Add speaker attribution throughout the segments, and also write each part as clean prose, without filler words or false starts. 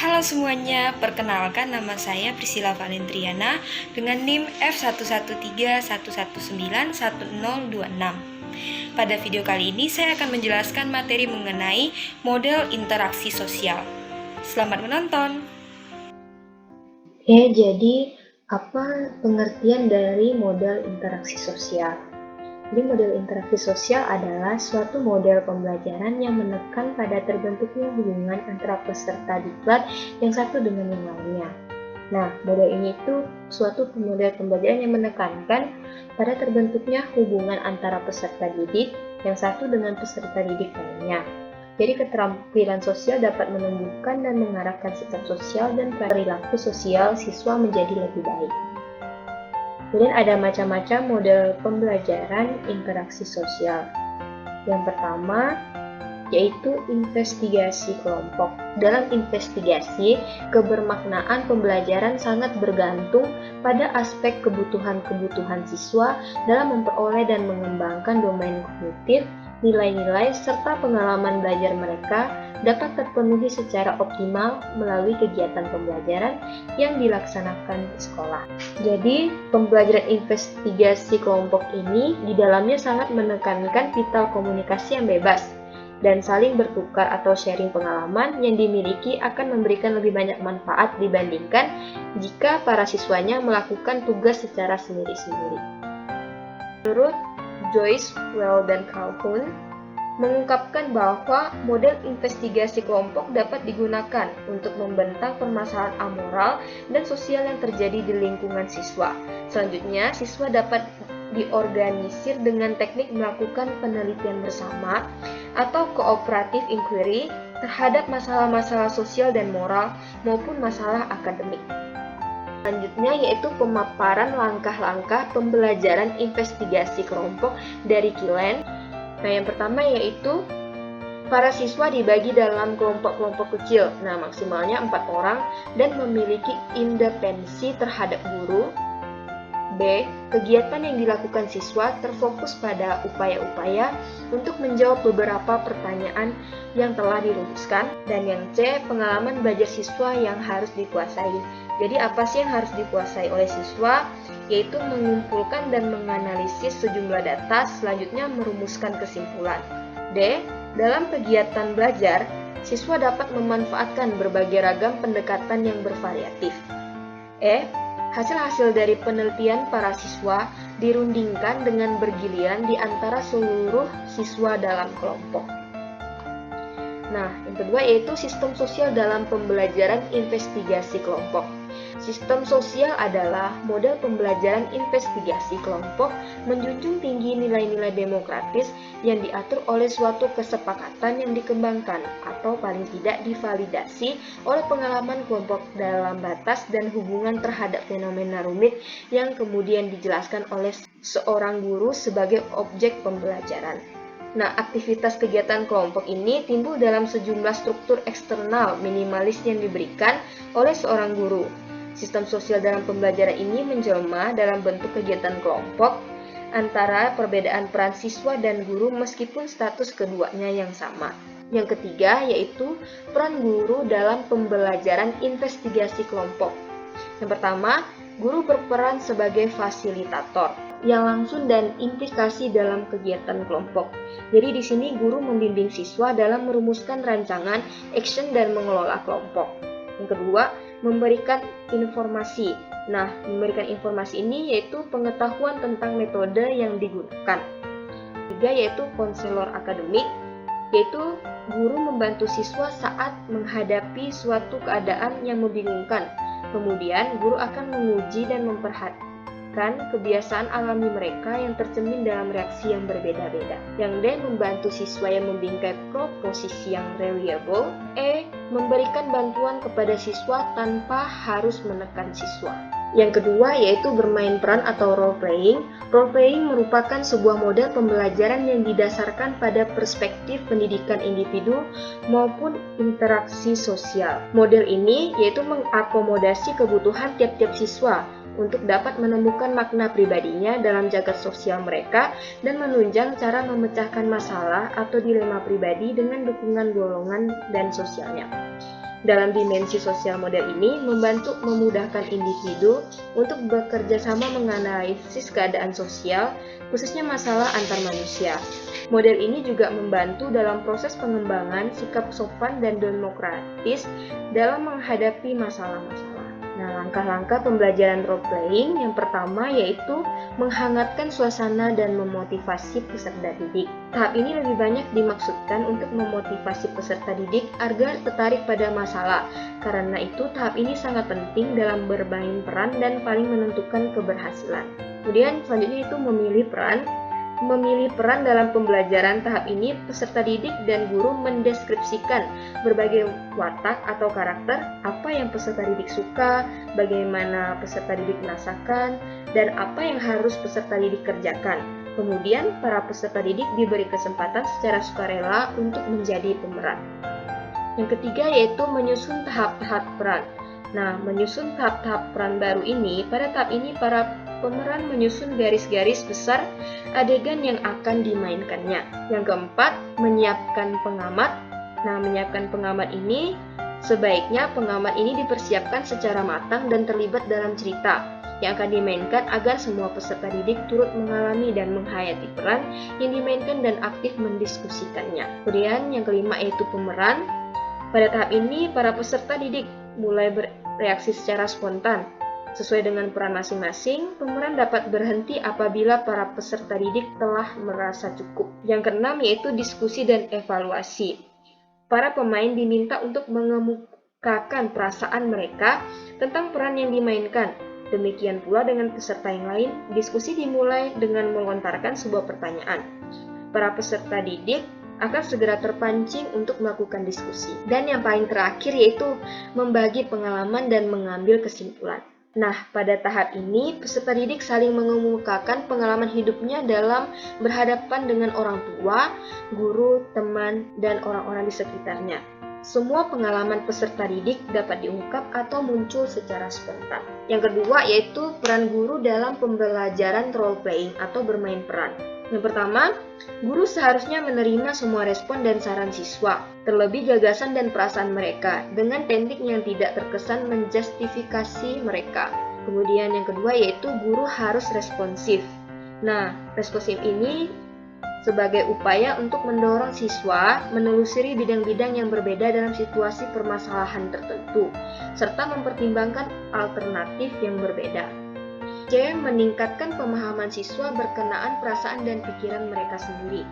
Speaker 1: Halo semuanya, perkenalkan nama saya Priscilla Valentriana dengan NIM F11311911026. Pada video kali ini saya akan menjelaskan materi mengenai model interaksi sosial. Selamat menonton.
Speaker 2: Jadi apa pengertian dari model interaksi sosial? Jadi model interaksi sosial adalah suatu model pembelajaran yang menekan pada terbentuknya hubungan antara peserta diklat yang satu dengan yang lainnya. Nah, model ini itu suatu model pembelajaran yang menekankan pada terbentuknya hubungan antara peserta didik yang satu dengan peserta didik lainnya. Jadi keterampilan sosial dapat menumbuhkan dan mengarahkan sikap sosial dan perilaku sosial siswa menjadi lebih baik. Kemudian ada macam-macam model pembelajaran interaksi sosial. Yang pertama yaitu investigasi kelompok. Dalam investigasi, kebermaknaan pembelajaran sangat bergantung pada aspek kebutuhan-kebutuhan siswa dalam memperoleh dan mengembangkan domain kognitif, nilai-nilai, serta pengalaman belajar mereka dapat terpenuhi secara optimal melalui kegiatan pembelajaran yang dilaksanakan di sekolah. Jadi, pembelajaran investigasi kelompok ini di dalamnya sangat menekankan vital komunikasi yang bebas dan saling bertukar atau sharing pengalaman yang dimiliki akan memberikan lebih banyak manfaat dibandingkan jika para siswanya melakukan tugas secara sendiri-sendiri. Menurut Joyce, Well, dan Calhoun, mengungkapkan bahwa model investigasi kelompok dapat digunakan untuk membentang permasalahan amoral dan sosial yang terjadi di lingkungan siswa. Selanjutnya, siswa dapat diorganisir dengan teknik melakukan penelitian bersama atau cooperative inquiry terhadap masalah-masalah sosial dan moral maupun masalah akademik. Selanjutnya yaitu pemaparan langkah-langkah pembelajaran investigasi kelompok dari Killen. Nah, yang pertama yaitu para siswa dibagi dalam kelompok-kelompok kecil, maksimalnya 4 orang dan memiliki independensi terhadap guru. B. Kegiatan yang dilakukan siswa terfokus pada upaya-upaya untuk menjawab beberapa pertanyaan yang telah dirumuskan. Dan yang C. Pengalaman belajar siswa yang harus dikuasai. Jadi apa sih yang harus dikuasai oleh siswa? Yaitu mengumpulkan dan menganalisis sejumlah data, selanjutnya merumuskan kesimpulan. D. Dalam kegiatan belajar, siswa dapat memanfaatkan berbagai ragam pendekatan yang bervariatif. E. Hasil-hasil dari penelitian para siswa dirundingkan dengan bergiliran di antara seluruh siswa dalam kelompok. Nah, yang kedua yaitu sistem sosial dalam pembelajaran investigasi kelompok. Sistem sosial adalah model pembelajaran investigasi kelompok menjunjung tinggi nilai-nilai demokratis yang diatur oleh suatu kesepakatan yang dikembangkan atau paling tidak divalidasi oleh pengalaman kelompok dalam batas dan hubungan terhadap fenomena rumit yang kemudian dijelaskan oleh seorang guru sebagai objek pembelajaran. Nah, aktivitas kegiatan kelompok ini timbul dalam sejumlah struktur eksternal minimalis yang diberikan oleh seorang guru. Sistem sosial dalam pembelajaran ini menjelma dalam bentuk kegiatan kelompok antara perbedaan peran siswa dan guru meskipun status keduanya yang sama. Yang ketiga yaitu peran guru dalam pembelajaran investigasi kelompok. Yang pertama, guru berperan sebagai fasilitator yang langsung dan implikasi dalam kegiatan kelompok. Jadi di sini guru membimbing siswa dalam merumuskan rancangan, action, dan mengelola kelompok. Yang kedua, memberikan informasi. Nah, memberikan informasi ini yaitu pengetahuan tentang metode yang digunakan. Ketiga yaitu konselor akademik, yaitu guru membantu siswa saat menghadapi suatu keadaan yang membingungkan. Kemudian, guru akan menguji dan memperhatikan kebiasaan alami mereka yang tercermin dalam reaksi yang berbeda-beda. Yang D. Membantu siswa yang membingkai proposisi yang reliable. E. Memberikan bantuan kepada siswa tanpa harus menekan siswa. Yang kedua yaitu bermain peran atau role playing. Role playing merupakan sebuah model pembelajaran yang didasarkan pada perspektif pendidikan individu maupun interaksi sosial. Model ini yaitu mengakomodasi kebutuhan tiap-tiap siswa untuk dapat menemukan makna pribadinya dalam jagat sosial mereka dan menunjang cara memecahkan masalah atau dilema pribadi dengan dukungan golongan dan sosialnya. Dalam dimensi sosial, model ini membantu memudahkan individu untuk bekerja sama menganalisis keadaan sosial, khususnya masalah antar manusia. Model ini juga membantu dalam proses pengembangan sikap sopan dan demokratis dalam menghadapi masalah-masalah. Nah, langkah-langkah pembelajaran role-playing yang pertama yaitu menghangatkan suasana dan memotivasi peserta didik. Tahap ini lebih banyak dimaksudkan untuk memotivasi peserta didik agar tertarik pada masalah. Karena itu, tahap ini sangat penting dalam bermain peran dan paling menentukan keberhasilan. Kemudian selanjutnya itu memilih peran. Memilih peran dalam pembelajaran tahap ini, peserta didik dan guru mendeskripsikan berbagai watak atau karakter, apa yang peserta didik suka, bagaimana peserta didik merasakan, dan apa yang harus peserta didik kerjakan. Kemudian, para peserta didik diberi kesempatan secara sukarela untuk menjadi pemeran. Yang ketiga yaitu menyusun tahap-tahap peran. Nah, menyusun tahap-tahap peran baru ini, pada tahap ini para pemeran menyusun garis-garis besar adegan yang akan dimainkannya. Yang keempat, menyiapkan pengamat. Nah, menyiapkan pengamat ini, sebaiknya pengamat ini dipersiapkan secara matang dan terlibat dalam cerita yang akan dimainkan agar semua peserta didik turut mengalami dan menghayati peran yang dimainkan dan aktif mendiskusikannya. Kemudian yang kelima yaitu pemeran. Pada tahap ini, para peserta didik mulai bereaksi secara spontan. Sesuai dengan peran masing-masing, pemeran dapat berhenti apabila para peserta didik telah merasa cukup. Yang keenam yaitu diskusi dan evaluasi. Para pemain diminta untuk mengemukakan perasaan mereka tentang peran yang dimainkan. Demikian pula dengan peserta yang lain, diskusi dimulai dengan melontarkan sebuah pertanyaan. Para peserta didik akan segera terpancing untuk melakukan diskusi. Dan yang paling terakhir yaitu membagi pengalaman dan mengambil kesimpulan. Nah, pada tahap ini, peserta didik saling mengemukakan pengalaman hidupnya dalam berhadapan dengan orang tua, guru, teman, dan orang-orang di sekitarnya. Semua pengalaman peserta didik dapat diungkap atau muncul secara spontan. Yang kedua yaitu peran guru dalam pembelajaran role-playing atau bermain peran. Yang pertama, guru seharusnya menerima semua respon dan saran siswa, terlebih gagasan dan perasaan mereka, dengan teknik yang tidak terkesan menjustifikasi mereka. Kemudian yang kedua yaitu guru harus responsif. Nah, responsif ini sebagai upaya untuk mendorong siswa menelusuri bidang-bidang yang berbeda dalam situasi permasalahan tertentu, serta mempertimbangkan alternatif yang berbeda. C. Meningkatkan pemahaman siswa berkenaan perasaan dan pikiran mereka sendiri.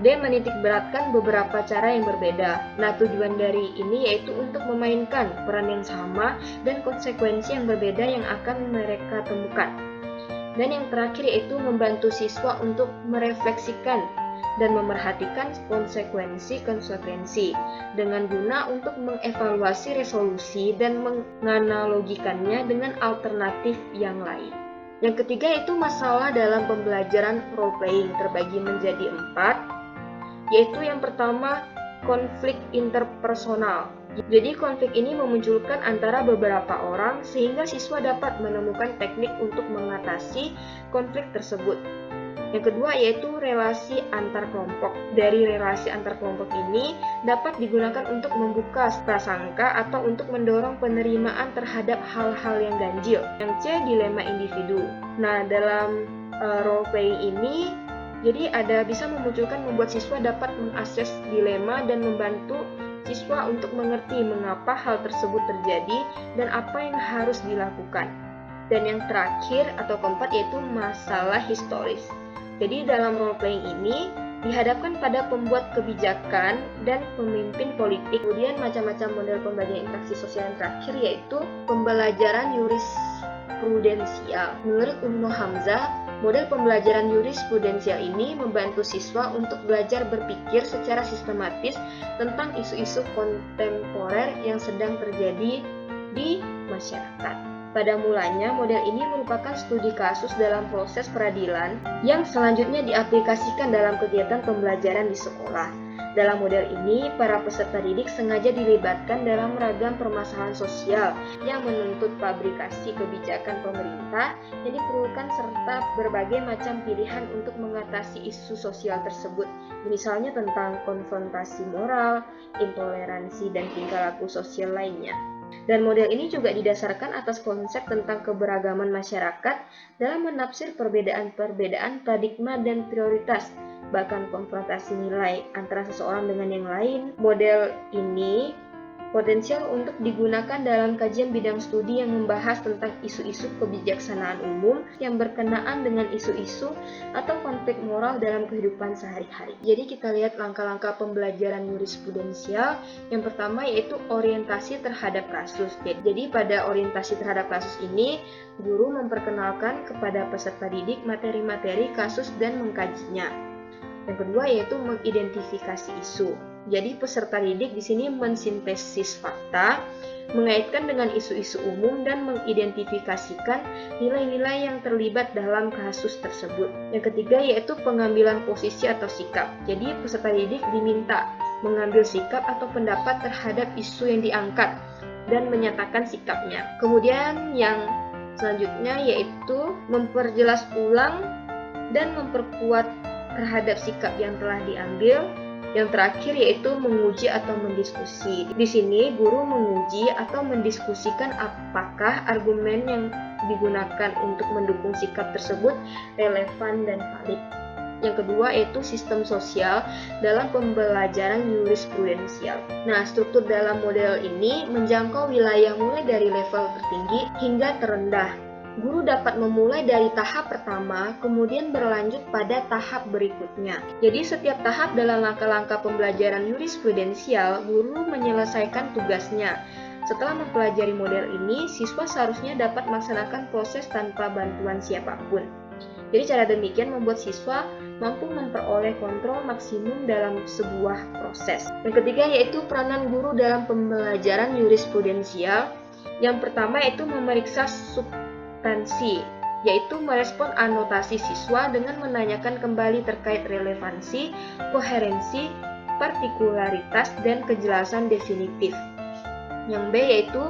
Speaker 2: D. Menitikberatkan beberapa cara yang berbeda. Nah, tujuan dari ini yaitu untuk memainkan peran yang sama dan konsekuensi yang berbeda yang akan mereka temukan. Dan yang terakhir yaitu membantu siswa untuk merefleksikan dan memerhatikan konsekuensi dengan guna untuk mengevaluasi resolusi dan menganalogikannya dengan alternatif yang lain. Yang ketiga yaitu masalah dalam pembelajaran role-playing terbagi menjadi 4, yaitu yang pertama konflik interpersonal. Jadi konflik ini memunculkan antara beberapa orang sehingga siswa dapat menemukan teknik untuk mengatasi konflik tersebut. Yang kedua yaitu relasi antar kelompok. Dari relasi antar kelompok ini dapat digunakan untuk membuka prasangka atau untuk mendorong penerimaan terhadap hal-hal yang ganjil. Yang C, dilema individu. Nah, dalam role-playing ini jadi bisa membuat siswa dapat mengakses dilema dan membantu siswa untuk mengerti mengapa hal tersebut terjadi dan apa yang harus dilakukan. Dan yang terakhir atau keempat yaitu masalah historis. Jadi dalam role-playing ini dihadapkan pada pembuat kebijakan dan pemimpin politik. Kemudian macam-macam model pembelajaran interaksi sosial yang terakhir yaitu pembelajaran jurisprudensial. Menurut Ibnu Hamzah, model pembelajaran jurisprudensial ini membantu siswa untuk belajar berpikir secara sistematis tentang isu-isu kontemporer yang sedang terjadi di masyarakat. Pada mulanya, model ini merupakan studi kasus dalam proses peradilan yang selanjutnya diaplikasikan dalam kegiatan pembelajaran di sekolah. Dalam model ini, para peserta didik sengaja dilibatkan dalam ragam permasalahan sosial yang menuntut fabrikasi kebijakan pemerintah yang diperlukan serta berbagai macam pilihan untuk mengatasi isu sosial tersebut. Misalnya tentang konfrontasi moral, intoleransi, dan tingkah laku sosial lainnya. Dan model ini juga didasarkan atas konsep tentang keberagaman masyarakat dalam menafsir perbedaan-perbedaan paradigma dan prioritas, bahkan konfrontasi nilai antara seseorang dengan yang lain. Model ini potensial untuk digunakan dalam kajian bidang studi yang membahas tentang isu-isu kebijaksanaan umum yang berkenaan dengan isu-isu atau konflik moral dalam kehidupan sehari-hari. Jadi kita lihat langkah-langkah pembelajaran jurisprudensial. Yang pertama yaitu orientasi terhadap kasus. Jadi pada orientasi terhadap kasus ini, guru memperkenalkan kepada peserta didik materi-materi kasus dan mengkajinya. Yang kedua yaitu mengidentifikasi isu. Jadi peserta didik di sini mensintesis fakta, mengaitkan dengan isu-isu umum dan mengidentifikasikan nilai-nilai yang terlibat dalam kasus tersebut. Yang ketiga yaitu pengambilan posisi atau sikap. Jadi peserta didik diminta mengambil sikap atau pendapat terhadap isu yang diangkat dan menyatakan sikapnya. Kemudian yang selanjutnya yaitu memperjelas ulang dan memperkuat terhadap sikap yang telah diambil. Yang terakhir yaitu menguji atau mendiskusi. Di sini guru menguji atau mendiskusikan apakah argumen yang digunakan untuk mendukung sikap tersebut relevan dan valid. Yang kedua yaitu sistem sosial dalam pembelajaran jurisprudensial. Nah, struktur dalam model ini menjangkau wilayah mulai dari level tertinggi hingga terendah. Guru dapat memulai dari tahap pertama, kemudian berlanjut pada tahap berikutnya. Jadi setiap tahap dalam langkah-langkah pembelajaran jurisprudensial, guru menyelesaikan tugasnya. Setelah mempelajari model ini, siswa seharusnya dapat melaksanakan proses tanpa bantuan siapapun. Jadi cara demikian membuat siswa mampu memperoleh kontrol maksimum dalam sebuah proses. Yang ketiga yaitu peranan guru dalam pembelajaran jurisprudensial. Yang pertama yaitu memeriksa yaitu merespon anotasi siswa dengan menanyakan kembali terkait relevansi, koherensi, partikularitas, dan kejelasan definitif. Yang B yaitu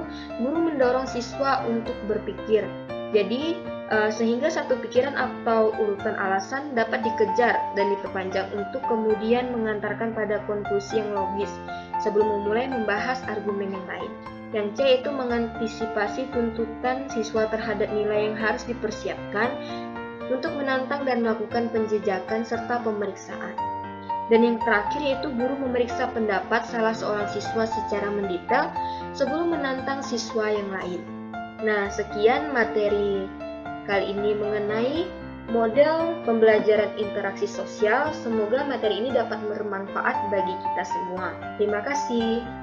Speaker 2: guru mendorong siswa untuk berpikir. Jadi sehingga satu pikiran atau urutan alasan dapat dikejar dan diperpanjang untuk kemudian mengantarkan pada konklusi yang logis sebelum memulai membahas argumen yang lain. Yang C yaitu mengantisipasi tuntutan siswa terhadap nilai yang harus dipersiapkan untuk menantang dan melakukan penjejakan serta pemeriksaan. Dan yang terakhir yaitu guru memeriksa pendapat salah seorang siswa secara mendetail sebelum menantang siswa yang lain. Nah, sekian materi kali ini mengenai model pembelajaran interaksi sosial. Semoga materi ini dapat bermanfaat bagi kita semua. Terima kasih.